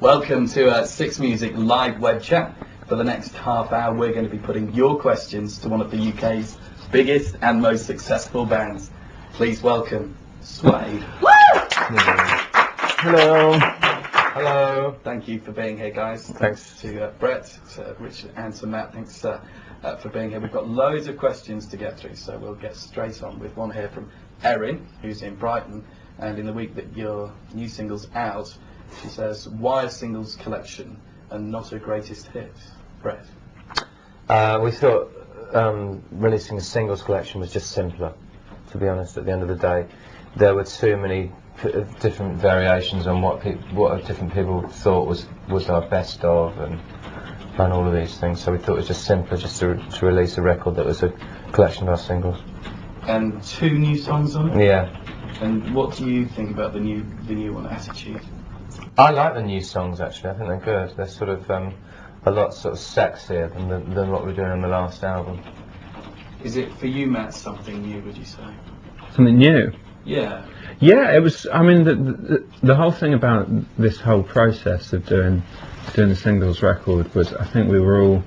Welcome to Six Music live web chat. For the next half hour, we're going to be putting your questions to one of the UK's biggest and most successful bands. Please welcome Suede. Hello. Hello. Thank you for being here, guys. Thanks to Brett, to Richard, and to Matt. Thanks for being here. We've got loads of questions to get through, so we'll get straight on with one here from Erin, who's in Brighton. And in the week that your new single's out, she says, why a singles collection and not a greatest hits? Brett? We thought releasing a singles collection was just simpler, to be honest. At the end of the day, there were too many different variations on what different people thought was our best of, and all of these things. So we thought it was just simpler just to release a record that was a collection of our singles. And 2 new songs on it? Yeah. And what do you think about the new one, Attitude? I like the new songs, actually. I think they're good. They're sort of a lot sort of sexier than what we were doing on the last album. Is it for you, Matt, something new, would you say? Something new? Yeah. Yeah, it was. I mean, the whole thing about this whole process of doing the singles record was, I think we were all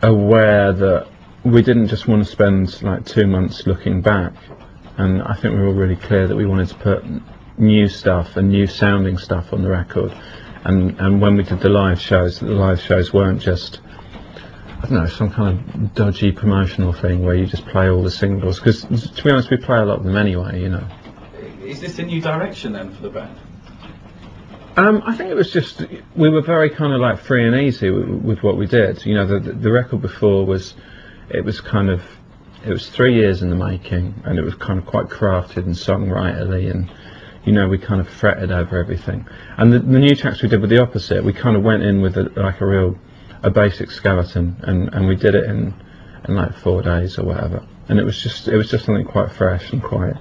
aware that we didn't just want to spend like 2 months looking back, and I think we were all really clear that we wanted to put new stuff and new sounding stuff on the record. And when we did the live shows weren't just, I don't know, some kind of dodgy promotional thing where you just play all the singles, because to be honest, we play a lot of them anyway, you know. Is this a new direction then for the band? I think it was just, we were very kind of like free and easy with what we did. You know, the record before was 3 years in the making, and it was kind of quite crafted and songwriterly, and you know, we kind of fretted over everything. And the new tracks we did were the opposite. We kind of went in with a basic skeleton, and we did it in like 4 days or whatever. And it was just something quite fresh and quite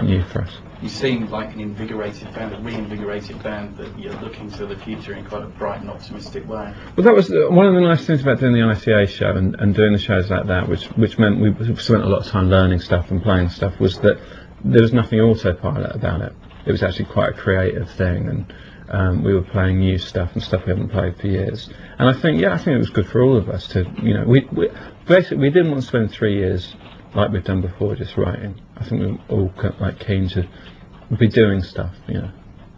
new for us. You seem like an invigorated band, a reinvigorated band, that you're looking to the future in quite a bright and optimistic way. Well, that was one of the nice things about doing the ICA show and doing the shows like that, which meant we spent a lot of time learning stuff and playing stuff, was that there was nothing autopilot about it. It was actually quite a creative thing, and we were playing new stuff and stuff we haven't played for years. And I think it was good for all of us to, you know, we basically we didn't want to spend 3 years like we've done before just writing. I think we were all like keen to be doing stuff, you know.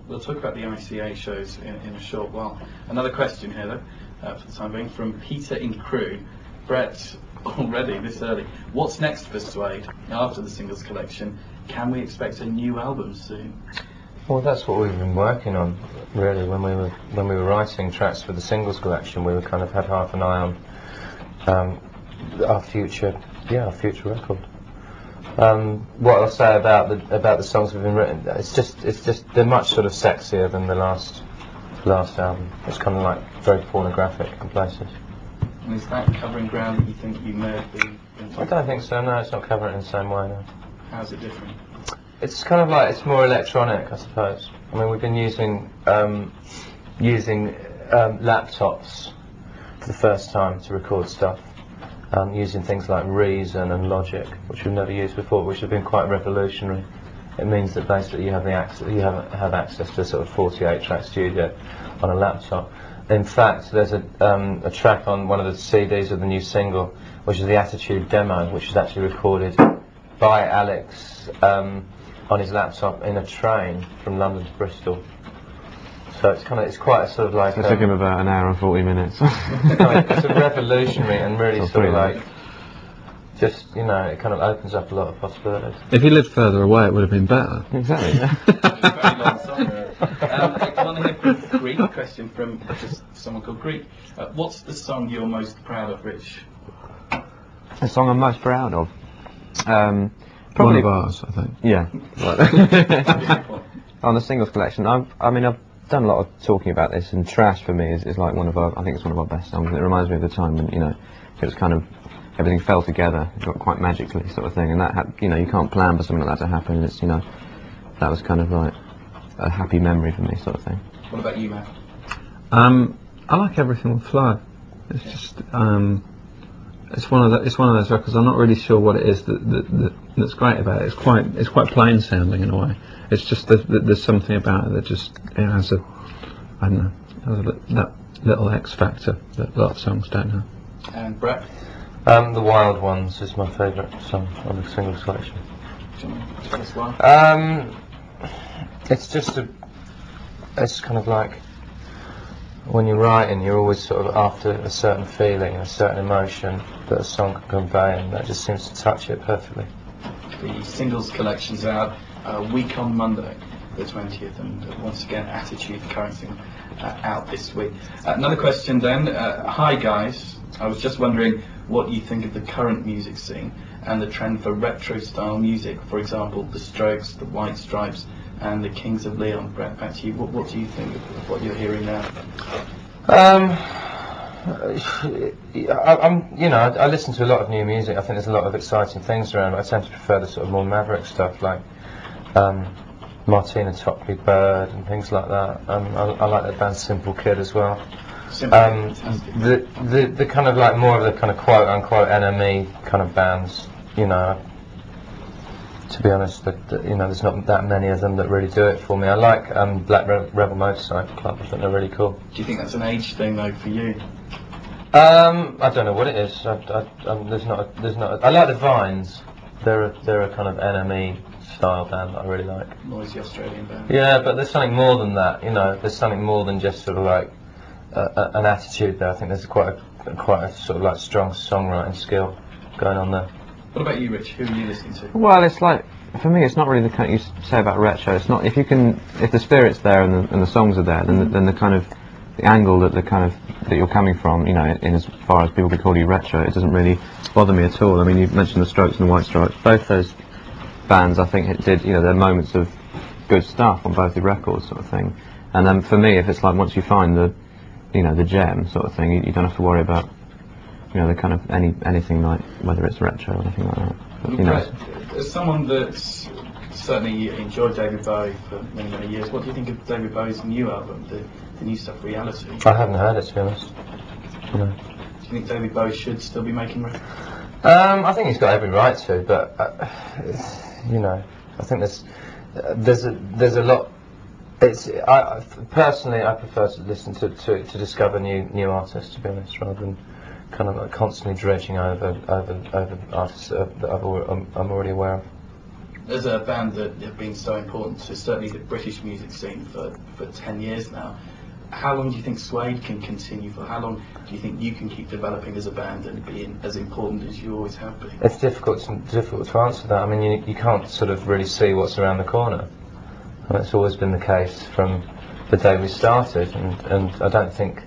We'll talk about the ICA shows in a short while. Another question here, though, for the time being, from Peter in Crewe. Brett, already this early, what's next for Suede after the singles collection? Can we expect a new album soon? Well, that's what we've been working on, really. When we were writing tracks for the singles collection, we kind of had half an eye on our future record. What I'll say about the songs we've been written, it's just they're much sort of sexier than the last album. It's kind of like very pornographic in places. And is that covering ground that you think you may have been? I don't think so. No, it's not covering it in the same way. No. How's it different? It's kind of like, it's more electronic, I suppose. I mean, we've been using laptops for the first time to record stuff. Using things like Reason and Logic, which we've never used before, which have been quite revolutionary. It means that basically you have access to a sort of 48-track studio on a laptop. In fact, there's a track on one of the CDs of the new single, which is the Attitude demo, which is actually recorded by Alex on his laptop in a train from London to Bristol. So it's quite a sort of like. It took him about an hour and 40 minutes. It's a revolutionary and really sort of like, just, you know, it kind of opens up a lot of possibilities. If he lived further away, it would have been better. Exactly. Very long song. I want to hear from Greek. A question from just someone called Greek. What's the song you're most proud of, Rich? The song I'm most proud of. One Probably of ours, I think. Yeah. On the singles collection, I've done a lot of talking about this, and Trash for me is like I think it's one of our best songs. It reminds me of the time when, you know, it was kind of, everything fell together, it got quite magically sort of thing, and that had, you know, you can't plan for something like that to happen. It's, you know, that was kind of like a happy memory for me, sort of thing. What about you, Matt? I like Everything Will Fly. It's just, it's one of those records. I'm not really sure what it is that's great about it. It's quite plain sounding in a way. It's just there's something about it that just has a, I don't know, that little X factor that a lot of songs don't have. And Brett? The Wild Ones is my favourite song on the single selection. Do you want to tell us why? It's just it's kind of like when you're writing, you're always sort of after a certain feeling, a certain emotion that a song can convey, and that just seems to touch it perfectly. The singles collection's out a week on Monday, the 20th, and once again, Attitude, the current single, out this week. Another question then. Hi guys, I was just wondering what you think of the current music scene and the trend for retro style music, for example, the Strokes, the White Stripes, and the Kings of Leon. Brett, back to you. What do you think of what you're hearing now? I listen to a lot of new music. I think there's a lot of exciting things around, but I tend to prefer the sort of more maverick stuff like Martina Topley Bird and things like that. I like that band Simple Kid as well. The kind of like more of the kind of quote unquote NME kind of bands, you know. To be honest, there's not that many of them that really do it for me. I like Black Rebel Motorcycle Club. I think they're really cool. Do you think that's an age thing though for you? I don't know what it is. There's not. I like the Vines. They're a kind of NME style band that I really like. Noisy Australian band. Yeah, but there's something more than that. You know, there's something more than just sort of like an attitude there. I think there's quite a sort of like strong songwriting skill going on there. What about you, Rich? Who are you listening to? Well, it's like, for me, it's not really the kind you say about retro. It's not, if the spirit's there and the songs are there, then the kind of the angle that you're coming from, you know, in as far as people could call you retro, it doesn't really bother me at all. I mean, you mentioned the Strokes and the White Stripes. Both those bands, I think, it did, you know, there are moments of good stuff on both the records, sort of thing. And then for me, if it's like once you find the gem sort of thing, you don't have to worry about, you know, the kind of anything like whether it's retro or anything like that. But, you know, as someone that's certainly enjoyed David Bowie for many, many years, what do you think of David Bowie's new album, the new stuff, Reality? I haven't heard it, to be honest. No. Do you think David Bowie should still be making records? I think he's got every right to, but you know, I think there's a lot. Personally, I prefer to listen to discover new artists, to be honest, rather than kind of like constantly dredging over artists that I'm already aware of. There's a band that have been so important to certainly the British music scene for 10 years now. How long do you think Suede can continue for? How long do you think you can keep developing as a band and being as important as you always have been? It's difficult to answer that. I mean, you can't sort of really see what's around the corner. And it's always been the case from the day we started, and I don't think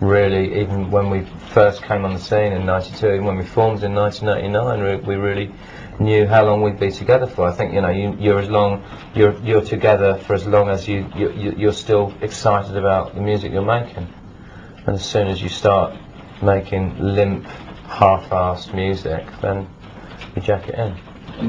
really, even when we first came on the scene in '92, even when we formed in 1989, we really knew how long we'd be together for. I think, you know, you're together for as long as you're still excited about the music you're making, and as soon as you start making limp, half-assed music, then you jack it in.